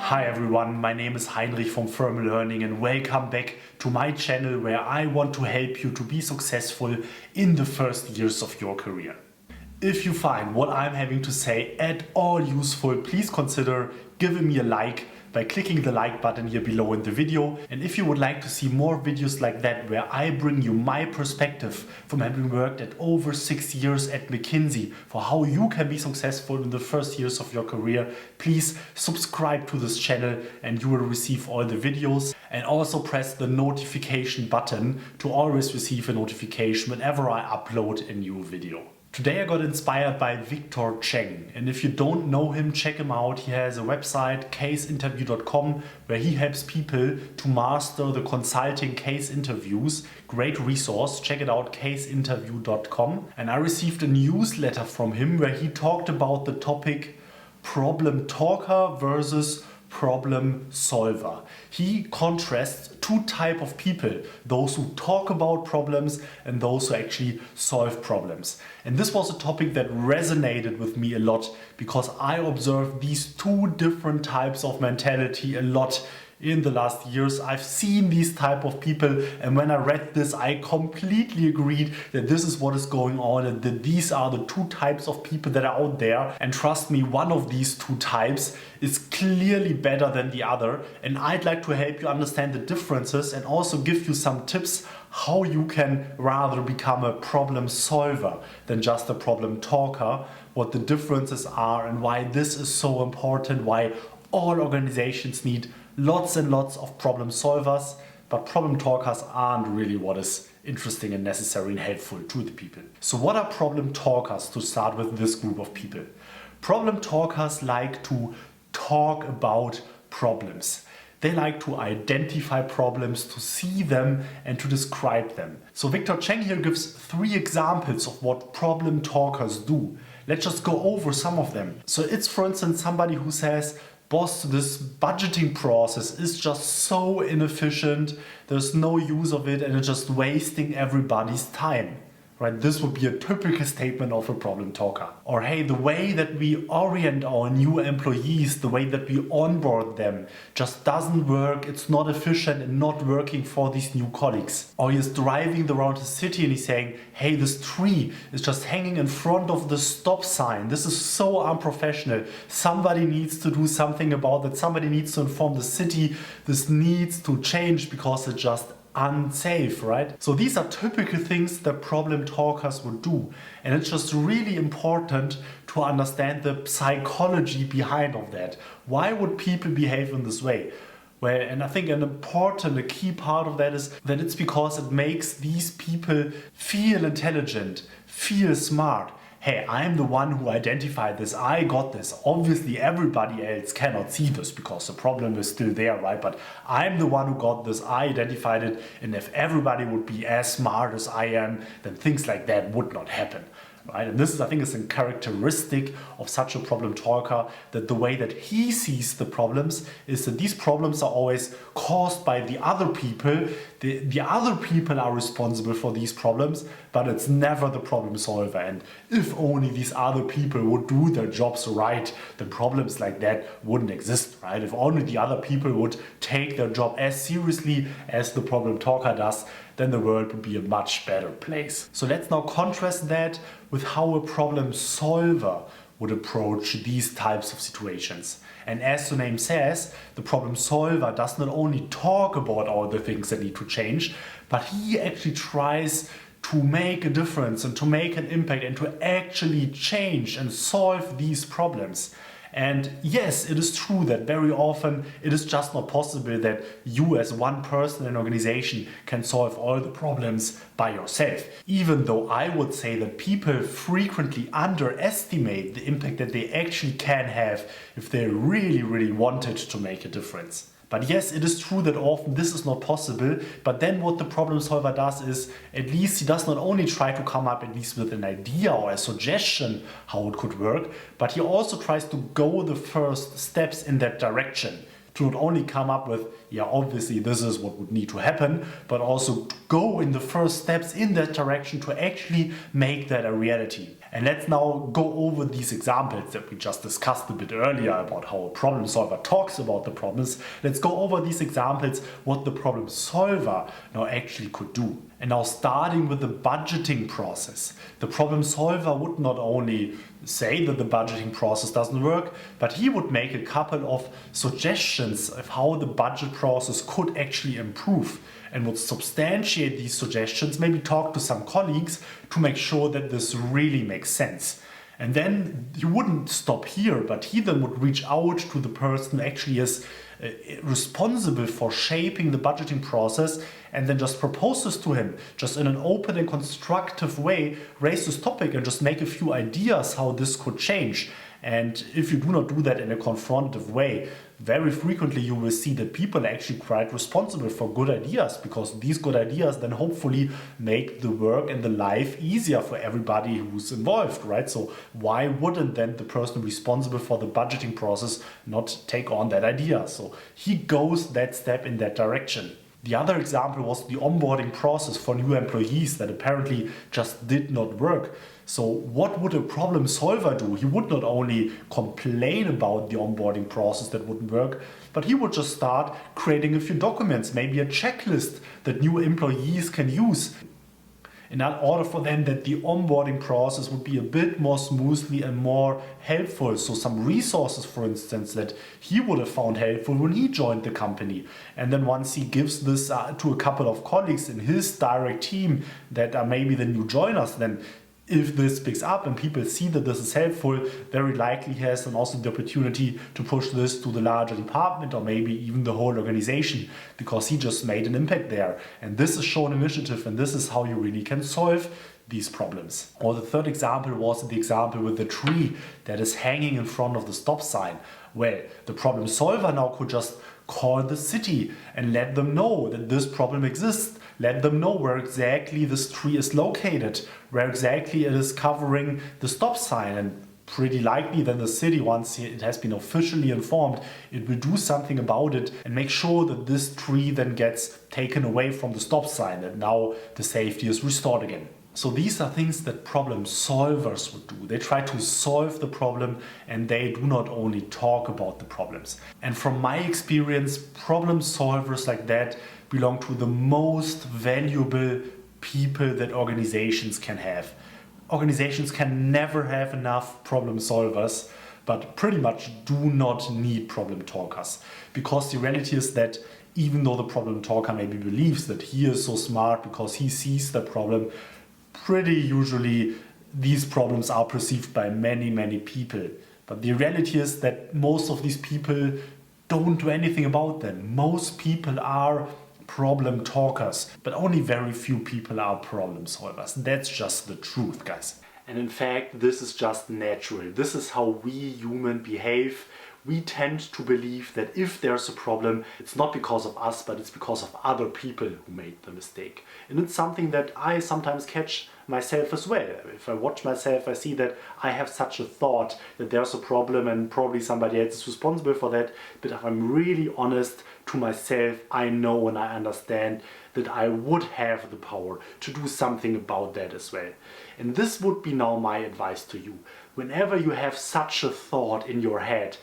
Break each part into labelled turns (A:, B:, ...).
A: Hi everyone, my name is Heinrich from Firm Learning and welcome back to my channel where I want to help you to be successful in the first years of your career. If you find what I'm having to say at all useful, please consider giving me a like by clicking the like button here below in the video. And if you would like to see more videos like that where I bring you my perspective from having worked at over 6 years at McKinsey for how you can be successful in the first years of your career, please subscribe to this channel and you will receive all the videos. And also press the notification button to always receive a notification whenever I upload a new video. Today I got inspired by Victor Cheng, and if you don't know him, check him out. He has a website, caseinterview.com, where he helps people to master the consulting case interviews. Great resource, check it out, caseinterview.com. And I received a newsletter from him where he talked about the topic problem talker versus problem solver. He contrasts two types of people, those who talk about problems and those who actually solve problems. And this was a topic that resonated with me a lot because I observed these two different types of mentality a lot in the last years. I've seen these type of people, and when I read this I completely agreed that this is what is going on and that these are the two types of people that are out there. And trust me, one of these two types is clearly better than the other, and I'd like to help you understand the differences and also give you some tips how you can rather become a problem solver than just a problem talker, what the differences are and why this is so important, why all organizations need lots and lots of problem solvers, but problem talkers aren't really what is interesting and necessary and helpful to the people. So what are problem talkers, to start with this group of people? Problem talkers like to talk about problems. They like to identify problems, to see them and to describe them. So Victor Cheng here gives 3 examples of what problem talkers do. Let's just go over some of them. So it's, for instance, somebody who says, boss, this budgeting process is just so inefficient, there's no use of it and it's just wasting everybody's time. Right? This would be a typical statement of a problem talker. Or hey, the way that we orient our new employees, the way that we onboard them just doesn't work, it's not efficient and not working for these new colleagues. Or he's driving around the city and he's saying, hey, this tree is just hanging in front of the stop sign. This is so unprofessional. Somebody needs to do something about that. Somebody needs to inform the city. This needs to change because it's just unsafe, right? So these are typical things that problem talkers would do, and it's just really important to understand the psychology behind of that. Why would people behave in this way? Well, and I think a key part of that is that it's because it makes these people feel intelligent, feel smart. Hey, I'm the one who identified this, I got this. Obviously everybody else cannot see this because the problem is still there, right? But I'm the one who got this, I identified it, and if everybody would be as smart as I am, then things like that would not happen. Right? And this is, I think, is a characteristic of such a problem talker, that the way that he sees the problems is that these problems are always caused by the other people. The other people are responsible for these problems, but it's never the problem solver. And if only these other people would do their jobs right, then problems like that wouldn't exist, right? If only the other people would take their job as seriously as the problem talker does, then the world would be a much better place. So let's now contrast that with how a problem solver would approach these types of situations. And as the name says, the problem solver does not only talk about all the things that need to change, but he actually tries to make a difference and to make an impact and to actually change and solve these problems. And yes, it is true that very often it is just not possible that you as one person in an organization can solve all the problems by yourself. Even though I would say that people frequently underestimate the impact that they actually can have if they really wanted to make a difference. But yes, it is true that often this is not possible, but then what the problem solver does is, at least he does not only try to come up at least with an idea or a suggestion how it could work, but he also tries to go the first steps in that direction. To not only come up with, yeah, obviously this is what would need to happen, but also to go in the first steps in that direction to actually make that a reality. And let's now go over these examples that we just discussed a bit earlier about how a problem solver talks about the problems. Let's go over these examples, what the problem solver now actually could do. And now starting with the budgeting process. The problem solver would not only say that the budgeting process doesn't work, but he would make a couple of suggestions of how the budget process could actually improve, and would substantiate these suggestions, maybe talk to some colleagues to make sure that this really makes sense. And then he wouldn't stop here, but he then would reach out to the person who actually is responsible for shaping the budgeting process, and then just propose this to him, just in an open and constructive way, raise this topic and just make a few ideas how this could change. And if you do not do that in a confrontative way, very frequently you will see that people are actually quite responsible for good ideas, because these good ideas then hopefully make the work and the life easier for everybody who's involved, right? So why wouldn't then the person responsible for the budgeting process not take on that idea? So he goes that step in that direction. The other example was the onboarding process for new employees that apparently just did not work. So what would a problem solver do? He would not only complain about the onboarding process that wouldn't work, but he would just start creating a few documents, maybe a checklist that new employees can use, in order for them that the onboarding process would be a bit more smoothly and more helpful. So some resources, for instance, that he would have found helpful when he joined the company. And then once he gives this to a couple of colleagues in his direct team that are maybe the new joiners, then if this picks up and people see that this is helpful, very likely he has then also the opportunity to push this to the larger department or maybe even the whole organization, because he just made an impact there. And this is shown initiative, and this is how you really can solve these problems. Or the third example was the example with the tree that is hanging in front of the stop sign. Well, the problem solver now could just call the city and let them know that this problem exists. Let them know where exactly this tree is located, where exactly it is covering the stop sign, and pretty likely then the city, once it has been officially informed, it will do something about it and make sure that this tree then gets taken away from the stop sign, and now the safety is restored again. So these are things that problem solvers would do. They try to solve the problem, and they do not only talk about the problems. And from my experience, problem solvers like that belong to the most valuable people that organizations can have. Organizations can never have enough problem solvers, but pretty much do not need problem talkers. Because the reality is that even though the problem talker maybe believes that he is so smart because he sees the problem, pretty usually these problems are perceived by many people. But the reality is that most of these people don't do anything about them. Most people are problem talkers, but only very few people are problem solvers. That's just the truth, guys. And in fact, this is just natural. This is how we humans behave. We tend to believe that if there's a problem, it's not because of us, but it's because of other people who made the mistake. And it's something that I sometimes catch myself as well. If I watch myself, I see that I have such a thought that there's a problem and probably somebody else is responsible for that. But if I'm really honest to myself, I know and I understand that I would have the power to do something about that as well. And this would be now my advice to you. Whenever you have such a thought in your head,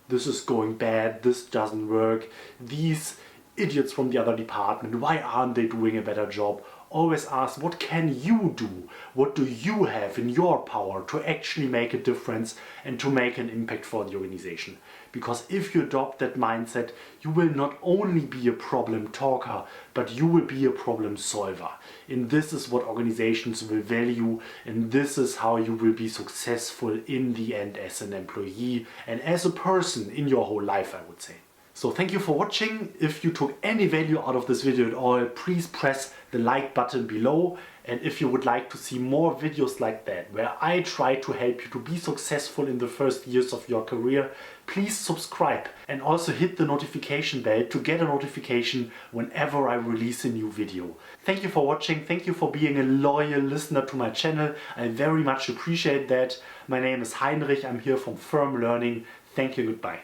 A: this is going bad, this doesn't work, these idiots from the other department, why aren't they doing a better job? Always ask, what can you do? What do you have in your power to actually make a difference and to make an impact for the organization? Because if you adopt that mindset, you will not only be a problem talker, but you will be a problem solver. And this is what organizations will value, and this is how you will be successful in the end as an employee and as a person in your whole life, I would say. So thank you for watching. If you took any value out of this video at all, please press the like button below. And if you would like to see more videos like that, where I try to help you to be successful in the first years of your career, please subscribe and also hit the notification bell to get a notification whenever I release a new video. Thank you for watching. Thank you for being a loyal listener to my channel. I very much appreciate that. My name is Heinrich. I'm here from Firm Learning. Thank you. Goodbye.